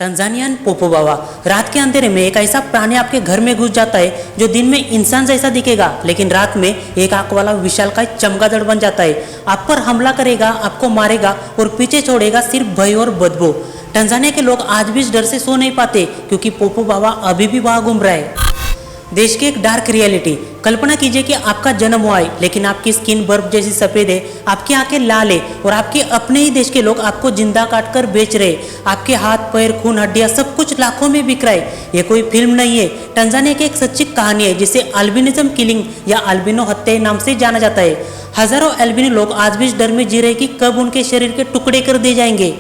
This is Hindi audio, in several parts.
टंजानियन पोपोबावा रात के अंधेरे में एक ऐसा प्राणी आपके घर में घुस जाता है जो दिन में इंसान जैसा दिखेगा, लेकिन रात में एक आंख वाला विशालकाय चमगादड़ बन जाता है। आप पर हमला करेगा, आपको मारेगा और पीछे छोड़ेगा सिर्फ भय और बदबू। टंजानिया के लोग आज भी इस डर से सो नहीं पाते क्योंकि पोपोबावा अभी भी वहां घूम रहा है। देश की एक डार्क रियलिटी। कल्पना कीजिए कि आपका जन्म हुआ है, लेकिन आपकी स्किन बर्फ जैसी सफेद है, आपकी आंखें लाल है और आपके अपने ही देश के लोग आपको जिंदा काट कर बेच रहे। आपके हाथ पैर खून हड्डियां सब कुछ लाखों में बिक रहा है। ये कोई फिल्म नहीं है, टंजानिया की एक सच्ची कहानी है जिसे अल्बिनिज्म किलिंग या अल्बिनो हत्या नाम से जाना जाता है। हजारों अल्बिनो लोग आज भी इस डर में जी रहे कि कब उनके शरीर के टुकड़े कर दिए जाएंगे।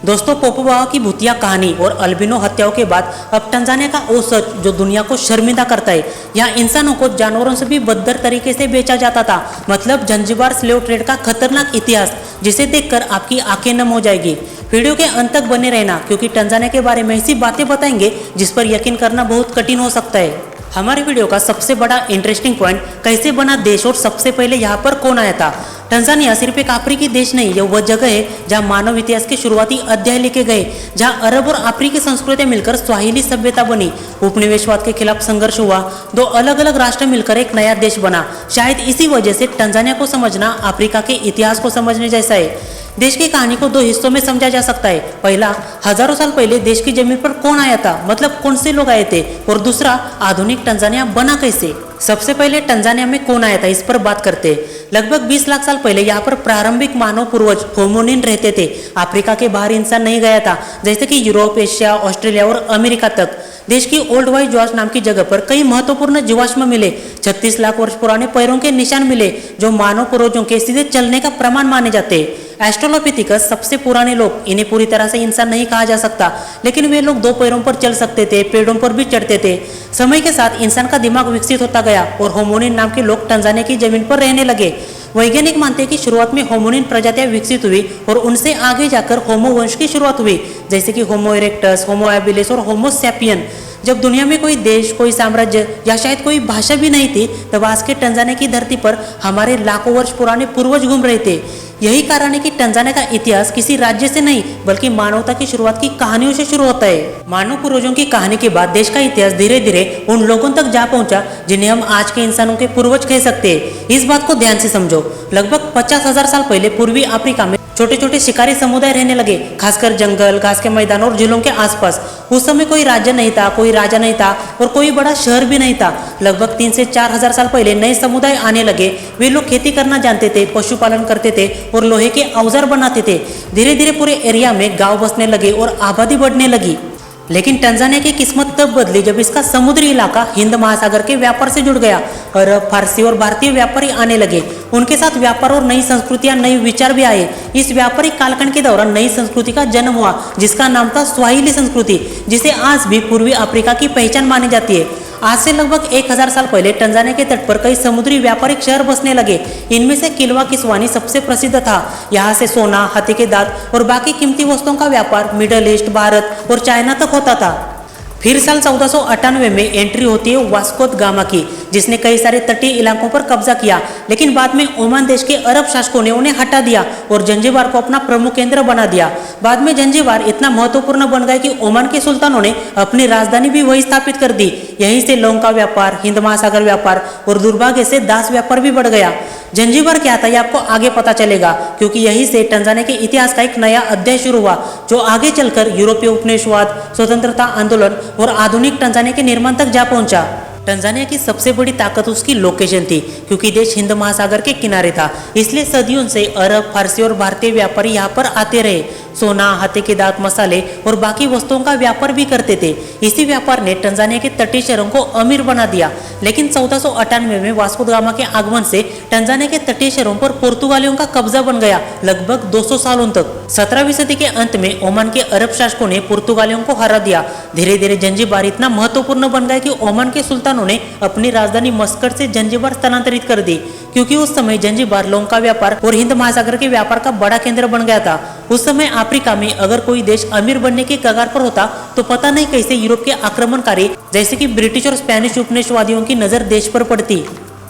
दोस्तों, पोपोबावा की भूतिया कहानी और अल्बिनो हत्याओं के बाद अब टंजानिया का वो सच जो दुनिया को शर्मिंदा करता है। यहाँ इंसानों को जानवरों से भी बदतर तरीके से बेचा जाता था। मतलब जंजीबार स्लेव ट्रेड का खतरनाक इतिहास जिसे देखकर आपकी आंखें नम हो जाएगी। वीडियो के अंत तक बने रहना क्योंकि टंजानिया के बारे में ऐसी बातें बताएंगे जिस पर यकीन करना बहुत कठिन हो सकता है। हमारे वीडियो का सबसे बड़ा इंटरेस्टिंग पॉइंट, कैसे बना देश और सबसे पहले यहाँ पर कौन आया था। टंजानिया सिर्फ एक अफ्रीकी देश नहीं, यह वह जगह है जहाँ मानव इतिहास के शुरुआती अध्याय लिखे गए, जहाँ अरब और अफ्रीकी संस्कृतियां मिलकर स्वाहिली सभ्यता बनी। उपनिवेशवाद के खिलाफ संघर्ष हुआ, दो अलग अलग राष्ट्र मिलकर एक नया देश बना। शायद इसी वजह से टंजानिया को समझना अफ्रीका के इतिहास को समझने जैसा है। देश की कहानी को दो हिस्सों में समझा जा सकता है। पहला, हजारों साल पहले देश की जमीन पर कौन आया था, मतलब कौन से लोग आए थे, और दूसरा, आधुनिक टंजानिया बना कैसे। सबसे पहले टंजानिया में कौन आया था इस पर बात करते हैं। लगभग 20 लाख साल पहले यहाँ पर प्रारंभिक मानव पूर्वज होमोनिन रहते थे। अफ्रीका के बाहर इंसान नहीं गया था, जैसे कि यूरोप, एशिया, ऑस्ट्रेलिया और अमेरिका तक। देश की ओल्ड वाइट जॉर्ज नाम की जगह पर कई महत्वपूर्ण जीवाश्म मिले। 36 लाख वर्ष पुराने पैरों के निशान मिले जो मानव पूर्वजों के सीधे चलने का प्रमाण माने जाते हैं। एस्ट्रोलोपिथिकस सबसे पुराने लोग, इन्हें पूरी तरह से इंसान नहीं कहा जा सकता, लेकिन वे लोग दो पैरों पर चल सकते थे, पेड़ों पर भी चढ़ते थे। समय के साथ इंसान का दिमाग विकसित होता गया और होमोनिन नाम के लोग टंजानिया की जमीन पर रहने लगे। वैज्ञानिक मानते हैं कि शुरुआत में होमोनिन प्रजातियां विकसित हुई और उनसे आगे जाकर होमो वंश की शुरुआत हुई, जैसे कि होमो इरेक्टस, होमो हैबिलिस और होमो सैपियन। जब दुनिया में कोई देश, कोई साम्राज्य या शायद कोई भाषा भी नहीं थी, तब आज के टंजानिया की धरती पर हमारे लाखों वर्ष पुराने पूर्वज घूम रहे थे। यही कारण है कि टंजानिया का इतिहास किसी राज्य से नहीं बल्कि मानवता की शुरुआत की कहानियों से शुरू होता है। मानव पूर्वजों की कहानी के बाद देश का इतिहास धीरे धीरे उन लोगों तक जा पहुंचा जिन्हें हम आज के इंसानों के पूर्वज कह सकते हैं। इस बात को ध्यान से समझो। लगभग 50,000 साल पहले पूर्वी अफ्रीका में छोटे छोटे शिकारी समुदाय रहने लगे, खासकर जंगल, घास के मैदान और झीलों के आसपास। उस समय कोई राज्य नहीं था, कोई राजा नहीं था और कोई बड़ा शहर भी नहीं था। लगभग 3 से 4 हजार साल पहले नए समुदाय आने लगे। वे लोग खेती करना जानते थे, पशुपालन करते थे और लोहे के औजार बनाते थे। धीरे धीरे पूरे एरिया में गांव बसने लगे और आबादी बढ़ने लगी। लेकिन टंजानिया की किस्मत तब बदली जब इसका समुद्री इलाका हिंद महासागर के व्यापार से जुड़ गया। अरब, फारसी और भारतीय व्यापारी आने लगे। उनके साथ व्यापार और नई संस्कृतियां, नए विचार भी आए। इस व्यापारिक कालखंड के दौरान नई संस्कृति का जन्म हुआ जिसका नाम था स्वाहिली संस्कृति, जिसे आज भी पूर्वी अफ्रीका की पहचान मानी जाती है। आज से लगभग 1000 साल पहले टंजानिया के तट पर कई समुद्री व्यापारिक शहर बसने लगे। इनमें से किल्वा किस्वानी सबसे प्रसिद्ध था। यहाँ से सोना, हाथी के दांत और बाकी कीमती वस्तुओं का व्यापार मिडल ईस्ट, भारत और चाइना तक होता था। फिर साल 1498 में एंट्री होती है वास्को द गामा की, जिसने कई सारे तटीय इलाकों पर कब्जा किया। लेकिन बाद में ओमान देश के अरब शासकों ने उन्हें हटा दिया और जंजीबार को अपना प्रमुख केंद्र बना दिया। बाद में जंजीबार इतना महत्वपूर्ण बन गया कि ओमान के सुल्तानों ने अपनी राजधानी भी वही स्थापित कर दी। यहीं से लौंग का व्यापार, हिंद महासागर व्यापार और दुर्भाग्य से दास व्यापार भी बढ़ गया। जंजीबार क्या था ये आपको आगे पता चलेगा, क्योंकि यहीं से टंजानिया के इतिहास का एक नया अध्याय शुरू हुआ जो आगे चलकर यूरोपीय उपनिवेशवाद, स्वतंत्रता आंदोलन और आधुनिक टंजानिया के निर्माण तक जा पहुंचा। टंजानिया की सबसे बड़ी ताकत उसकी लोकेशन थी, क्योंकि देश हिंद महासागर के किनारे था। इसलिए सदियों से अरब, फारसी और भारतीय व्यापारी यहाँ पर आते रहे। सोना, हाथी के दांत, मसाले और बाकी वस्तुओं का व्यापार भी करते थे। इसी व्यापार ने टंजानिया के तटीय शहरों को अमीर बना दिया। लेकिन 1498 में वास्को द गामा के आगमन से टंजानिया के तटीय शहरों पर पुर्तगालियों का कब्जा बन गया, लगभग 200 सालों तक। 17वीं सदी के अंत में ओमान के अरब शासकों ने पुर्तगालियों को हरा दिया। धीरे धीरे जंजीबार इतना महत्वपूर्ण बन गया कि ओमान के सुल्तानों ने अपनी राजधानी मस्कट से जंजीबार स्थानांतरित कर दी, क्योंकि उस समय जंजीबार लौंग का व्यापार और हिंद महासागर के व्यापार का बड़ा केंद्र बन गया था। उस समय अफ्रीका में अगर कोई देश अमीर बनने के कगार पर होता तो पता नहीं कैसे यूरोप के आक्रमणकारी जैसे कि ब्रिटिश और स्पेनिश उपनिवेशवादियों की नजर देश पर पड़ती।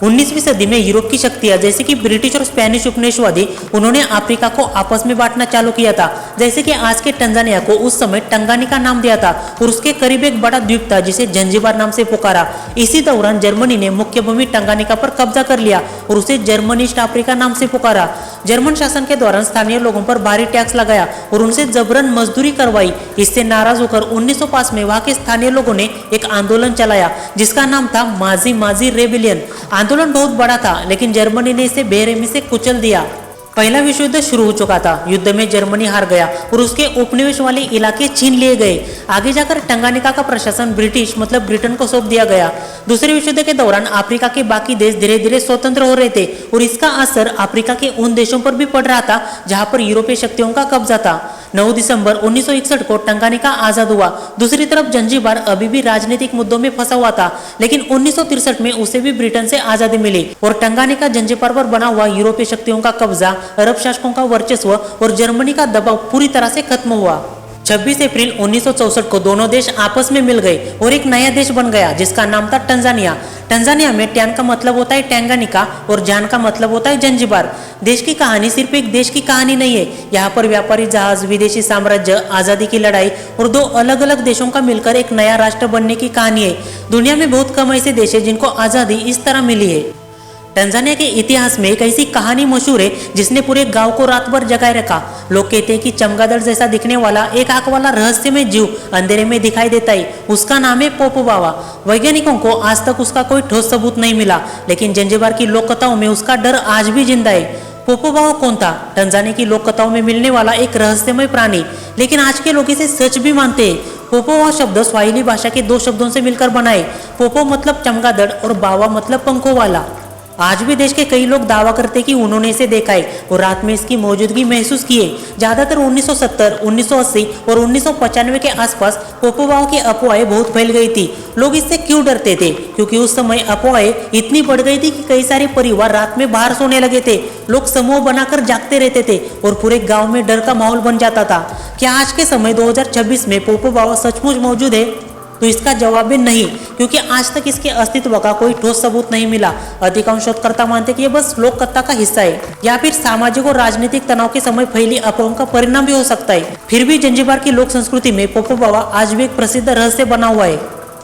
19वीं सदी में यूरोप की शक्तियां जैसे कि ब्रिटिश और स्पेनिश उपनिवेशवादी उन्होंने अफ्रीका को आपस में बांटना चालू किया था। जैसे कि आज के टंजानिया को उस समय टंगानिका नाम दिया था और उसके करीब एक बड़ा द्वीप था जिसे जंजीबार नाम से पुकारा। इसी दौरान जर्मनी ने मुख्य भूमि टंगानिका पर कब्जा कर लिया और उसे जर्मन ईस्ट अफ्रीका नाम से पुकारा। जर्मन शासन के दौरान स्थानीय लोगों पर भारी टैक्स लगाया और उनसे जबरन मजदूरी करवाई। इससे नाराज होकर 1905 में वहां के स्थानीय लोगों ने एक आंदोलन चलाया जिसका नाम था माजी माजी रेबिलियन। आंदोलन बहुत बड़ा था लेकिन जर्मनी ने इसे बेरहमी से कुचल दिया। पहला विश्व युद्ध शुरू हो चुका था। युद्ध में जर्मनी हार गया और उसके उपनिवेश वाले इलाके छीन लिए गए। आगे जाकर टंगानिका का प्रशासन ब्रिटिश मतलब ब्रिटेन को सौंप दिया गया। दूसरे विश्व युद्ध के दौरान अफ्रीका के बाकी देश धीरे धीरे स्वतंत्र हो रहे थे और इसका असर अफ्रीका के उन देशों पर भी पड़ रहा था जहां पर यूरोपीय शक्तियों का कब्जा था। 9 दिसंबर 1961 को टंगानिका आजाद हुआ। दूसरी तरफ जंजीबार अभी भी राजनीतिक मुद्दों में फंसा हुआ था, लेकिन 1963 में उसे भी ब्रिटेन से आजादी मिली और टंगानिका जंजीबार पर बना हुआ यूरोपीय शक्तियों का कब्जा, अरब शासकों का वर्चस्व और जर्मनी का दबाव पूरी तरह से खत्म हुआ। 26 अप्रैल 1964 को दोनों देश आपस में मिल गए और एक नया देश बन गया जिसका नाम था टंजानिया। टंजानिया में टैन का मतलब होता है टैंगानिका और जान का मतलब होता है जंजीबार। देश की कहानी सिर्फ एक देश की कहानी नहीं है। यहाँ पर व्यापारी जहाज, विदेशी साम्राज्य, आजादी की लड़ाई और दो अलग अलग देशों का मिलकर एक नया राष्ट्र बनने की कहानी है। दुनिया में बहुत कम ऐसे देश है जिनको आजादी इस तरह मिली है। टंजानिया के इतिहास में एक ऐसी कहानी मशहूर है जिसने पूरे गांव को रात भर जगाए रखा। लोग कहते हैं कि चमगादड़ जैसा दिखने वाला एक आंख वाला रहस्यमय जीव अंधेरे में दिखाई देता है। उसका नाम है पोपो बावा। वैज्ञानिकों को आज तक उसका कोई ठोस सबूत नहीं मिला, लेकिन जंजीबार की लोक कथाओं में उसका डर आज भी जिंदा है। पोपो बावा कौन था? टंजानिया की लोक कथाओं में मिलने वाला एक रहस्यमय प्राणी, लेकिन आज के लोग इसे सच भी मानते हैं। पोपो बावा शब्द स्वाहिली भाषा के दो शब्दों से मिलकर बनाए। पोपो मतलब चमगादड़ और बावा मतलब पंखों वाला। आज भी देश के कई लोग दावा करते कि उन्होंने इसे देखा है और रात में इसकी मौजूदगी महसूस की है। ज्यादातर 1970, 1980 और 1995 के आसपास पोपो बावा की अफवाहें बहुत फैल गई थी। लोग इससे क्यों डरते थे? क्योंकि उस समय अफवाहें इतनी बढ़ गई थी कि कई सारे परिवार रात में बाहर सोने लगे थे। लोग समूह बनाकर जागते रहते थे और पूरे गाँव में डर का माहौल बन जाता था। क्या आज के समय 2026 में पोपो बावा सचमुच मौजूद है? तो इसका जवाब भी नहीं, क्योंकि आज तक इसके अस्तित्व का कोई ठोस सबूत नहीं मिला। अधिकांश शोधकर्ता मानते कि ये बस लोक कथा का हिस्सा है या फिर सामाजिक और राजनीतिक तनाव के समय फैली अफवाहों का परिणाम भी हो सकता है। फिर भी जंजीबार की लोक संस्कृति में पोपो बावा आज भी एक प्रसिद्ध रहस्य बना हुआ है।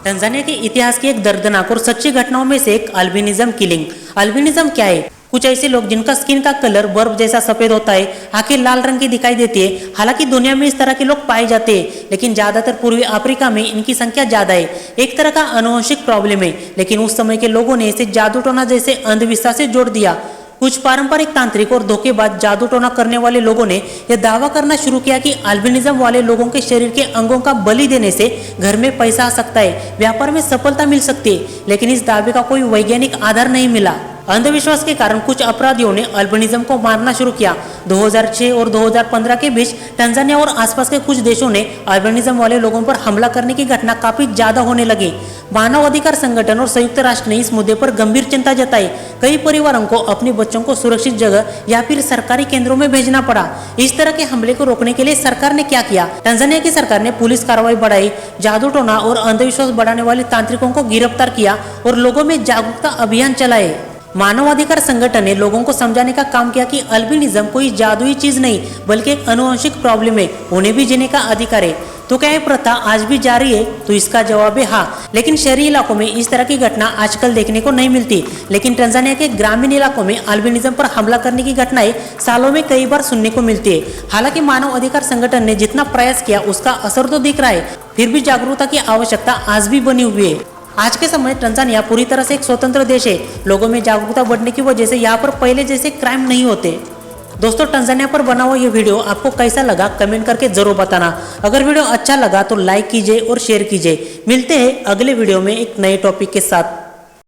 टंजानिया के इतिहास की एक दर्दनाक और सच्ची घटनाओं में से एक अल्बिनिज्म किलिंग। अल्बिनिज्म क्या है? कुछ ऐसे लोग जिनका स्किन का कलर बर्फ जैसा सफेद होता है, आंखें लाल रंग की दिखाई देती है। हालांकि दुनिया में इस तरह के लोग पाए जाते हैं, लेकिन ज्यादातर पूर्वी अफ्रीका में इनकी संख्या ज्यादा है। एक तरह का आनुवंशिक प्रॉब्लम है, लेकिन उस समय के लोगों ने इसे जादू टोना जैसे अंधविश्वास से जोड़ दिया। कुछ पारंपरिक तांत्रिक और धोखेबाज जादू टोना करने वाले लोगों ने यह दावा करना शुरू किया कि अल्बिनिज्म वाले लोगों के शरीर के अंगों का बलि देने से घर में पैसा आ सकता है, व्यापार में सफलता मिल सकती है, लेकिन इस दावे का कोई वैज्ञानिक आधार नहीं मिला। अंधविश्वास के कारण कुछ अपराधियों ने अल्बिनिज्म को मारना शुरू किया। 2006 और 2015 के बीच टंजानिया और आसपास के कुछ देशों ने अल्बिनिज्म वाले लोगों पर हमला करने की घटना काफी ज्यादा होने लगी। मानव अधिकार संगठन और संयुक्त राष्ट्र ने इस मुद्दे पर गंभीर चिंता जताई। कई परिवारों को अपने बच्चों को सुरक्षित जगह या फिर सरकारी केंद्रों में भेजना पड़ा। इस तरह के हमले को रोकने के लिए सरकार ने क्या किया? टंजानिया की सरकार ने पुलिस कार्रवाई बढ़ाई, जादू टोना और अंधविश्वास बढ़ाने वाले तांत्रिकों को गिरफ्तार किया और लोगों में जागरूकता अभियान चलाए। मानवाधिकार संगठन ने लोगों को समझाने का काम किया कि अल्बिनिज्म कोई जादुई चीज नहीं बल्कि एक आनुवंशिक प्रॉब्लम है, उन्हें भी जीने का अधिकार है। तो क्या यह प्रथा आज भी जारी है? तो इसका जवाब है हाँ, लेकिन शहरी इलाकों में इस तरह की घटना आजकल देखने को नहीं मिलती। लेकिन टंजानिया के ग्रामीण इलाकों में अल्बिनिज्म पर हमला करने की घटनाएं सालों में कई बार सुनने को मिलती है। हालांकि मानव अधिकार संगठन ने जितना प्रयास किया उसका असर तो दिख रहा है, फिर भी जागरूकता की आवश्यकता आज भी बनी हुई है। आज के समय टंजानिया पूरी तरह से एक स्वतंत्र देश है। लोगों में जागरूकता बढ़ने की वजह से यहाँ पर पहले जैसे क्राइम नहीं होते। दोस्तों, टंजानिया पर बना हुआ ये वीडियो आपको कैसा लगा कमेंट करके जरूर बताना। अगर वीडियो अच्छा लगा तो लाइक कीजिए और शेयर कीजिए। मिलते हैं अगले वीडियो में एक नए टॉपिक के साथ।